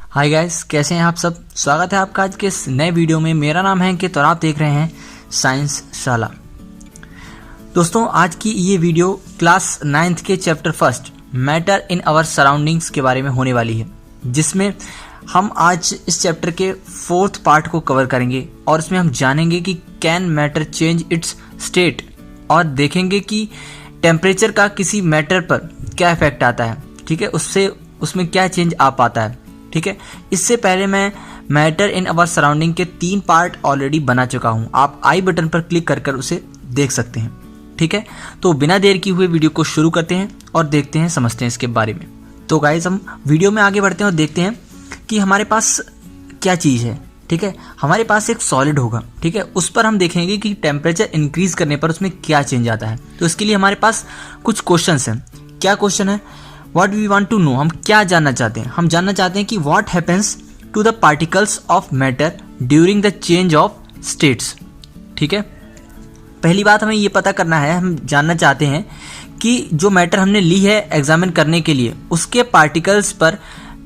Hi guys, कैसे हैं आप सब। स्वागत है आपका आज के इस नए वीडियो में। मेरा नाम है अंकित और आप देख रहे हैं साइंस शाला। दोस्तों, आज की ये वीडियो क्लास 9th के chapter first matter in our surroundings के बारे में होने वाली है, जिसमें हम आज इस चैप्टर के 4th पार्ट को कवर करेंगे और इसमें हम जानेंगे कि can matter change it's state और देखेंगे कि टेम्परेचर का किसी मैटर पर क्या इफेक्ट आता है। ठीक है, उसमें क्या चेंज आ पाता है। ठीक है, इससे पहले मैं मैटर इन अवर सराउंडिंग के 3 पार्ट ऑलरेडी बना चुका हूं। आप आई बटन पर क्लिक कर उसे देख सकते हैं। ठीक है, तो बिना देर की हुए वीडियो को शुरू करते हैं और देखते हैं, समझते हैं इसके बारे में। तो गाइस, हम वीडियो में आगे बढ़ते हैं और देखते हैं कि हमारे पास क्या चीज़ है। ठीक है, हमारे पास एक सॉलिड होगा। ठीक है, उस पर हम देखेंगे कि टेम्परेचर इंक्रीज करने पर उसमें क्या चेंज आता है। तो इसके लिए हमारे पास कुछ क्वेश्चंस हैं। क्या क्वेश्चन है? What we want to know, हम क्या जानना चाहते हैं। हम जानना चाहते हैं कि what happens to the particles of matter during the change of states. ठीक है, पहली बात हमें ये पता करना है, हम जानना चाहते हैं कि जो मैटर हमने ली है एग्जामिन करने के लिए, उसके पार्टिकल्स पर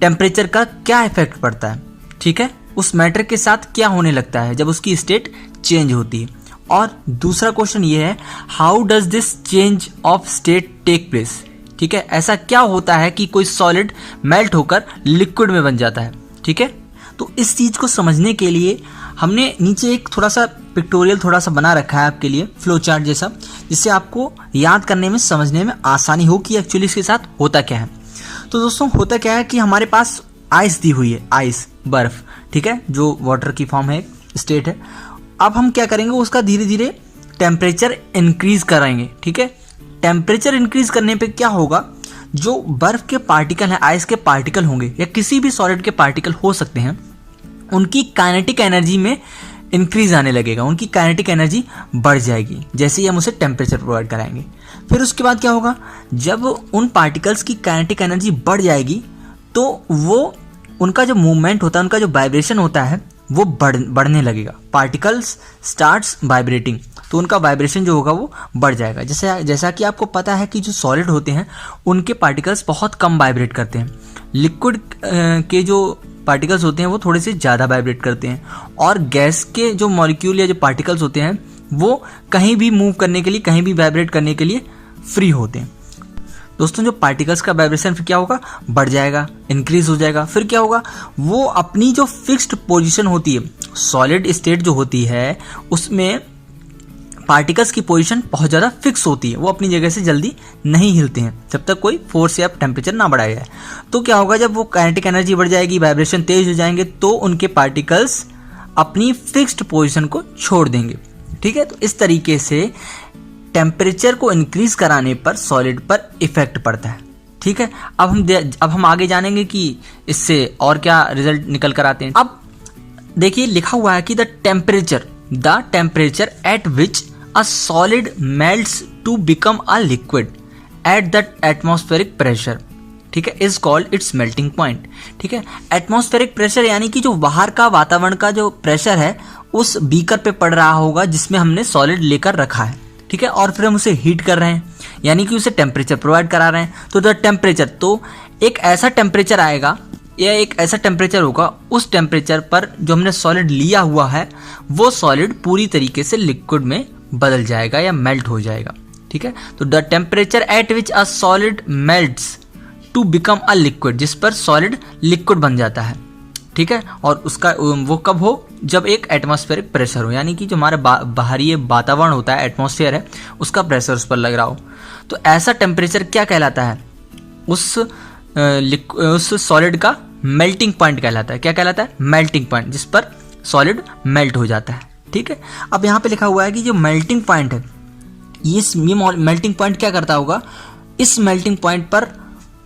टेम्परेचर का क्या इफेक्ट पड़ता है। ठीक है, उस मैटर के साथ क्या होने लगता है जब उसकी स्टेट चेंज होती है। और दूसरा क्वेश्चन ये है, how does this change of state take place. ठीक है, ऐसा क्या होता है कि कोई सॉलिड मेल्ट होकर लिक्विड में बन जाता है। ठीक है, तो इस चीज को समझने के लिए हमने नीचे एक थोड़ा सा पिक्टोरियल थोड़ा सा बना रखा है आपके लिए, फ्लो चार्ट जैसा, जिससे आपको याद करने में, समझने में आसानी हो कि एक्चुअली इसके साथ होता क्या है। तो दोस्तों, होता क्या है कि हमारे पास आइस दी हुई है, आइस, बर्फ। ठीक है, जो वाटर की फॉर्म है, स्टेट है। अब हम क्या करेंगे, उसका धीरे धीरे टेम्परेचर इंक्रीज कराएंगे। ठीक है, टेम्परेचर इंक्रीज करने पे क्या होगा, जो बर्फ के पार्टिकल हैं, आइस के पार्टिकल होंगे या किसी भी सॉलिड के पार्टिकल हो सकते हैं, उनकी काइनेटिक एनर्जी में इंक्रीज आने लगेगा, उनकी काइनेटिक एनर्जी बढ़ जाएगी जैसे ही हम उसे टेम्परेचर प्रोवाइड कराएंगे। फिर उसके बाद क्या होगा, जब उन पार्टिकल्स की काइनेटिक एनर्जी बढ़ जाएगी तो वो उनका जो मूवमेंट होता है, उनका जो वाइब्रेशन होता है, वो बढ़ने लगेगा। पार्टिकल्स स्टार्ट्स वाइब्रेटिंग, तो उनका वाइब्रेशन जो होगा वो बढ़ जाएगा। जैसा कि आपको पता है कि जो सॉलिड होते हैं उनके पार्टिकल्स बहुत कम वाइब्रेट करते हैं। लिक्विड के जो पार्टिकल्स होते हैं वो थोड़े से ज़्यादा वाइब्रेट करते हैं, और गैस के जो मॉलिक्यूल या जो पार्टिकल्स होते हैं वो कहीं भी मूव करने के लिए, कहीं भी वाइब्रेट करने के लिए फ्री होते हैं। दोस्तों, जो पार्टिकल्स का वाइब्रेशन फिर क्या होगा, बढ़ जाएगा, इंक्रीज हो जाएगा। फिर क्या होगा, वो अपनी जो फिक्स्ड पोजीशन होती है, सॉलिड स्टेट जो होती है, उसमें पार्टिकल्स की पोजीशन बहुत ज़्यादा फिक्स होती है, वो अपनी जगह से जल्दी नहीं हिलते हैं जब तक कोई फोर्स या टेम्परेचर ना बढ़ाया जाए। तो क्या होगा, जब वो काइनेटिक एनर्जी बढ़ जाएगी, वाइब्रेशन तेज हो जाएंगे, तो उनके पार्टिकल्स अपनी फिक्स्ड पोजीशन को छोड़ देंगे। ठीक है, तो इस तरीके से टेम्परेचर को इंक्रीज कराने पर सॉलिड पर इफेक्ट पड़ता है। ठीक है, अब हम आगे जानेंगे कि इससे और क्या रिजल्ट निकल कर आते हैं। अब देखिए, लिखा हुआ है कि the temperature at which a solid melts to become a liquid at the atmospheric pressure, ठीक है, is called its melting point। ठीक है, एटमॉस्फेरिक प्रेशर यानी कि जो बाहर का वातावरण का जो प्रेशर है उस बीकर पे पड़ रहा होगा जिसमें हमने सॉलिड लेकर रखा है। ठीक है, और फिर हम उसे हीट कर रहे हैं, यानी कि उसे टेम्परेचर प्रोवाइड करा रहे हैं। तो द टेम्परेचर, तो एक ऐसा टेम्परेचर आएगा या एक ऐसा टेम्परेचर होगा, उस टेम्परेचर पर जो हमने सॉलिड लिया हुआ है वो सॉलिड पूरी तरीके से लिक्विड में बदल जाएगा या मेल्ट हो जाएगा। ठीक है, तो the temperature at which a solid melts to become a liquid, जिस पर सॉलिड लिक्विड बन जाता है। ठीक है, और उसका वो कब हो, जब एक एटमॉस्फेरिक प्रेशर हो, यानी कि जो हमारा बाहरी वातावरण होता है, एटमॉस्फेयर है, उसका प्रेशर उस पर लग रहा हो। तो ऐसा टेम्परेचर क्या कहलाता है, उस सॉलिड का मेल्टिंग पॉइंट कहलाता है। क्या कहलाता है? मेल्टिंग पॉइंट, जिस पर सॉलिड मेल्ट हो जाता है। ठीक है, अब यहाँ पे लिखा हुआ है कि जो मेल्टिंग पॉइंट है, ये मेल्टिंग पॉइंट क्या करता होगा, इस मेल्टिंग पॉइंट पर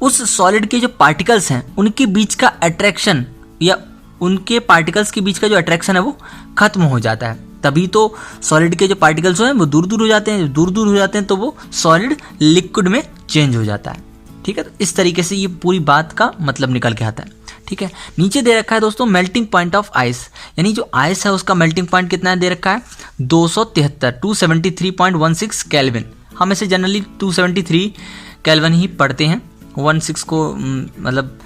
उस सॉलिड के जो पार्टिकल्स हैं उनके बीच का अट्रैक्शन या उनके पार्टिकल्स के बीच का जो अट्रैक्शन है वो खत्म हो जाता है। तभी तो सॉलिड के जो पार्टिकल्स हैं वो दूर दूर हो जाते हैं, दूर दूर हो जाते हैं तो वो सॉलिड लिक्विड में चेंज हो जाता है। ठीक है, तो इस तरीके से ये पूरी बात का मतलब निकल के आता है। ठीक है, नीचे दे रखा है दोस्तों मेल्टिंग पॉइंट ऑफ आइस, यानी जो आइस है उसका मेल्टिंग पॉइंट कितना दे रखा है, 273.16 केल्विन। हम इसे जनरली 273 केल्विन ही पढ़ते हैं, 16 को मतलब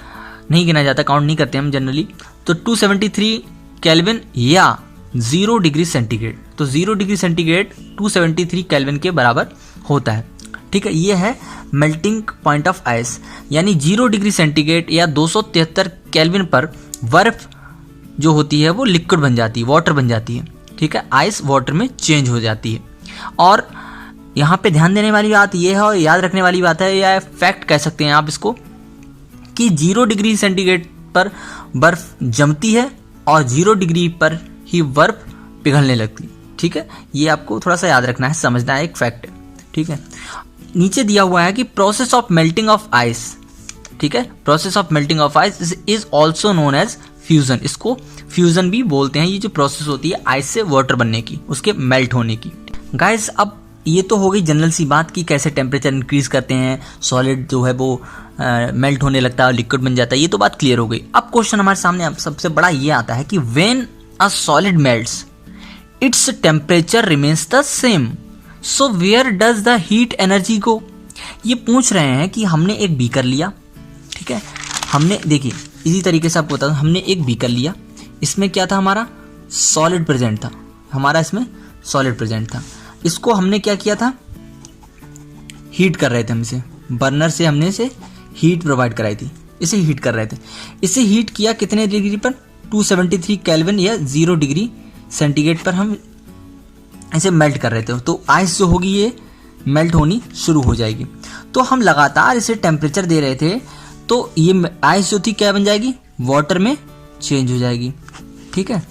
नहीं गिना जाता, काउंट नहीं करते हम जनरली। तो 273 केल्विन या 0 डिग्री सेंटीग्रेड, तो 0 डिग्री सेंटीग्रेड 273 केल्विन के बराबर होता है। ठीक है, ये है मेल्टिंग पॉइंट ऑफ आइस, यानी 0 डिग्री सेंटीग्रेड या 273 केल्विन पर बर्फ जो होती है वो लिक्विड बन जाती है, वाटर बन जाती है। ठीक है, आइस वाटर में चेंज हो जाती है। और यहाँ पे ध्यान देने वाली बात ये है और याद रखने वाली बात है, या फैक्ट कह सकते हैं आप इसको, कि 0 डिग्री सेंटीग्रेड पर बर्फ जमती है और 0 डिग्री पर ही बर्फ पिघलने लगती है। ठीक है, ये आपको थोड़ा सा याद रखना है, समझना है, एक फैक्ट है। ठीक है, नीचे दिया हुआ है कि process of melting of ice, ठीक है, process of melting of ice is also known as fusion, इसको फ्यूजन भी बोलते हैं। ये जो प्रोसेस होती है आइस से वाटर बनने की, उसके मेल्ट होने की। गाइस, अब ये तो हो गई जनरल सी बात कि कैसे टेम्परेचर इंक्रीज करते हैं, सॉलिड जो है वो मेल्ट होने लगता है, लिक्विड बन जाता है, ये तो बात क्लियर हो गई। अब क्वेश्चन हमारे सामने सबसे बड़ा ये आता है कि when a solid melts its temperature remains the same, so where does the heat energy go. ये पूछ रहे हैं कि हमने एक बीकर लिया, ठीक है, हमने देखिए इसी तरीके से आपको बता दूं, हमने एक बीकर लिया, इसमें क्या था, हमारा सॉलिड प्रेजेंट था, हमारा इसमें सॉलिड प्रेजेंट था। इसको हमने क्या किया था, हीट कर रहे थे, हम इसे बर्नर से हमने इसे हीट प्रोवाइड कराई थी, इसे हीट कर रहे थे। इसे हीट किया कितने डिग्री पर, 273 केल्विन या 0 डिग्री सेंटीग्रेड पर हम इसे मेल्ट कर रहे थे। तो आइस जो होगी ये मेल्ट होनी शुरू हो जाएगी। तो हम लगातार इसे टेम्परेचर दे रहे थे, तो ये आइस जो थी क्या बन जाएगी, वाटर में चेंज हो जाएगी। ठीक है,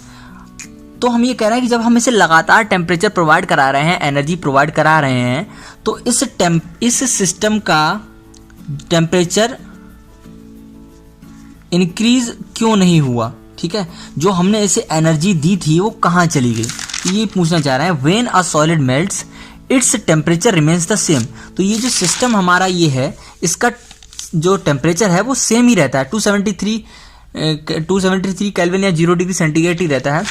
तो हम ये कह रहे हैं कि जब हम इसे लगातार टेम्परेचर प्रोवाइड करा रहे हैं, एनर्जी प्रोवाइड करा रहे हैं, तो इस सिस्टम का टेम्परेचर इंक्रीज क्यों नहीं हुआ। ठीक है, जो हमने इसे एनर्जी दी थी वो कहाँ चली गई, ये पूछना चाह रहे हैं। When a solid melts its temperature remains the same, तो ये जो सिस्टम हमारा ये है, इसका जो टेम्परेचर है वो सेम ही रहता है, 273 केल्विन या 0 डिग्री सेंटीग्रेड ही रहता है।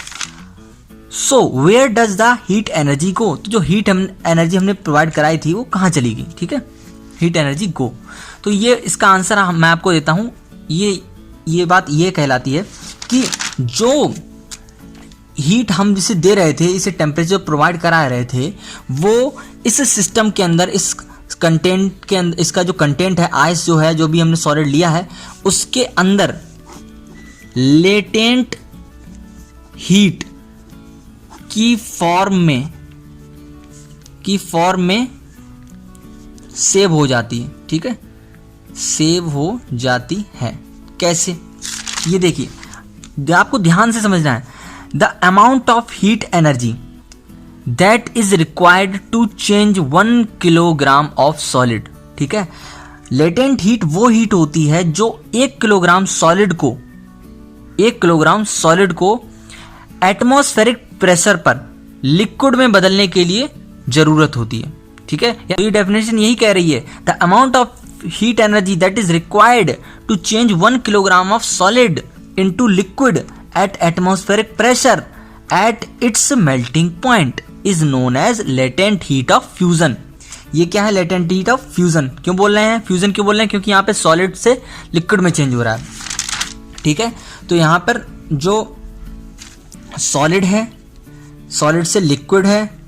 So where does the heat energy go, तो जो हीट एनर्जी हमने प्रोवाइड कराई थी वो कहाँ चली गई। ठीक है, हीट एनर्जी गो, तो ये इसका आंसर मैं आपको देता हूँ। ये बात ये कहलाती है कि जो हीट हम जिसे दे रहे थे, इसे टेम्परेचर प्रोवाइड करा रहे थे, वो इस सिस्टम के अंदर, इस कंटेंट के अंदर, इसका जो कंटेंट है, आइस जो है, जो भी हमने सॉलिड लिया है, उसके अंदर लेटेंट हीट की फॉर्म में सेव हो जाती है। ठीक है, सेव हो जाती है। कैसे, ये देखिए, आपको ध्यान से समझना है। The amount of heat energy that is required to change 1 kilogram of solid. ठीक है, लेटेंट हीट वो हीट होती है जो 1 किलोग्राम सॉलिड को एटमॉस्फेरिक प्रेशर पर लिक्विड में बदलने के लिए जरूरत होती है। ठीक है, ये डेफिनेशन यही कह रही है, the amount of heat energy that is required to change 1 kilogram of solid into liquid at atmospheric pressure at its melting point is known as latent heat of fusion. ये क्या है, लेटेंट हीट ऑफ फ्यूजन। क्यों बोल रहे हैं fusion, क्यों बोल रहे हैं, क्योंकि यहाँ पे सॉलिड से लिक्विड में चेंज हो रहा है। ठीक है, तो यहाँ पर जो सॉलिड है, सॉलिड से लिक्विड है,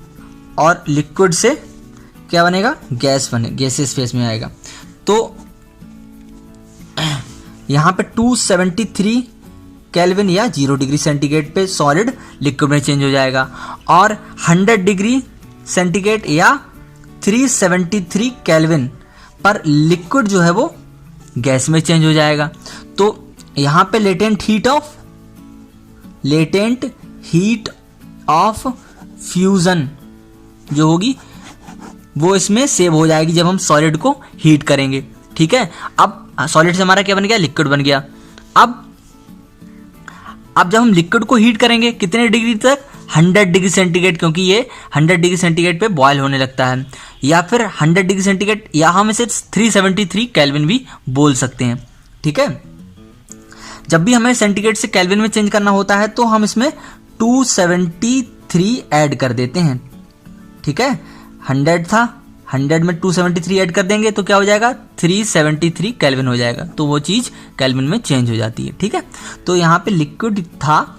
और लिक्विड से क्या बनेगा, गैस गैसेस फेस में आएगा। तो यहाँ पे 273 केल्विन या 0 डिग्री सेंटीग्रेड पे सॉलिड लिक्विड में चेंज हो जाएगा, और 100 डिग्री सेंटीग्रेड या 373 केल्विन पर लिक्विड जो है वो गैस में चेंज हो जाएगा। तो यहाँ पे लेटेंट हीट ऑफ फ्यूजन जो होगी वो इसमें सेव हो जाएगी जब हम सॉलिड को हीट करेंगे। ठीक है, अब सॉलिड से हमारा क्या बन गया, लिक्विड बन गया। अब जब हम लिक्विड को हीट करेंगे कितने डिग्री तक, 100 डिग्री सेंटीग्रेड, क्योंकि ये 100 डिग्री सेंटीग्रेड पे बॉयल होने लगता है, या फिर 100 डिग्री सेंटीग्रेड, या हम इसे 373 केल्विन भी बोल सकते हैं। ठीक है, जब भी हमें सेंटीग्रेड से केल्विन में चेंज करना होता है तो हम इसमें 273 ऐड कर देते हैं। ठीक है, 100 था, 100 में 273 ऐड कर देंगे तो क्या हो जाएगा 373 केल्विन हो जाएगा, तो वो चीज़ केल्विन में चेंज हो जाती है। ठीक है, तो यहाँ पे लिक्विड था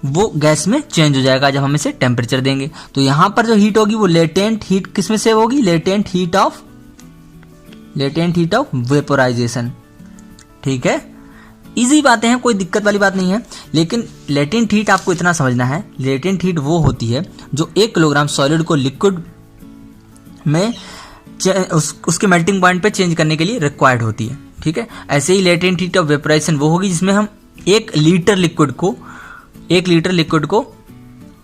वो गैस में चेंज हो जाएगा जब हम इसे टेम्परेचर देंगे। तो यहाँ पर जो हीट होगी वो लेटेंट हीट किस में सेव होगी, लेटेंट हीट ऑफ वेपोराइजेशन। ठीक है, इजी बातें हैं, कोई दिक्कत वाली बात नहीं है। लेकिन लेटेंट हीट आपको इतना समझना है, लेटेंट हीट वो होती है जो 1 किलोग्राम सॉलिड को लिक्विड में उसके मेल्टिंग पॉइंट पे चेंज करने के लिए रिक्वायर्ड होती है। ठीक है, ऐसे ही लेटेंट हीट ऑफ वेपोराइजेशन वो होगी जिसमें हम 1 लीटर लिक्विड को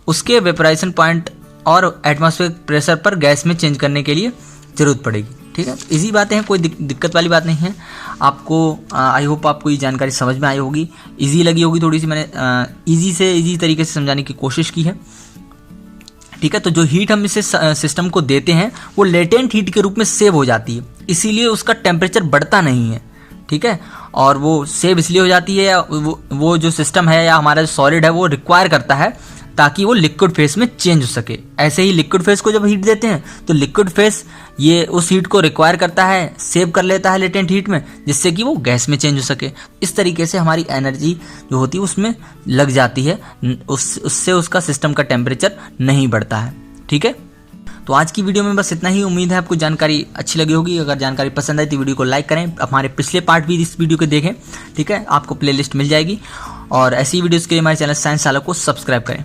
उसके वेपोराइजेशन पॉइंट और एटमॉस्फेरिक प्रेशर पर गैस में चेंज करने के लिए जरूरत पड़ेगी। ठीक है, इजी बातें हैं, कोई दिक्कत वाली बात नहीं है। आपको आई होप आपको ये जानकारी समझ में आई होगी, इजी लगी होगी थोड़ी सी, मैंने इजी तरीके से समझाने की कोशिश की है। ठीक है, तो जो हीट हम इसे सिस्टम को देते हैं वो लेटेंट हीट के रूप में सेव हो जाती है, इसीलिए उसका टेम्परेचर बढ़ता नहीं है। ठीक है, और वो सेव इसलिए हो जाती है, वो जो सिस्टम है या हमारा जो सॉलिड है वो रिक्वायर करता है ताकि वो लिक्विड फेस में चेंज हो सके। ऐसे ही लिक्विड फेस को जब हीट देते हैं तो लिक्विड फेस ये उस हीट को रिक्वायर करता है, सेव कर लेता है लेटेंट हीट में, जिससे कि वो गैस में चेंज हो सके। इस तरीके से हमारी एनर्जी जो होती है उसमें लग जाती है, उससे उसका सिस्टम का टेम्परेचर नहीं बढ़ता है। ठीक है, तो आज की वीडियो में बस इतना ही। उम्मीद है आपको जानकारी अच्छी लगी होगी। अगर जानकारी पसंद आई तो वीडियो को लाइक करें, हमारे पिछले पार्ट भी इस वीडियो के देखें। ठीक है, आपको प्लेलिस्ट मिल जाएगी, और ऐसी वीडियोस के लिए हमारे चैनल साइंस साला को सब्सक्राइब करें।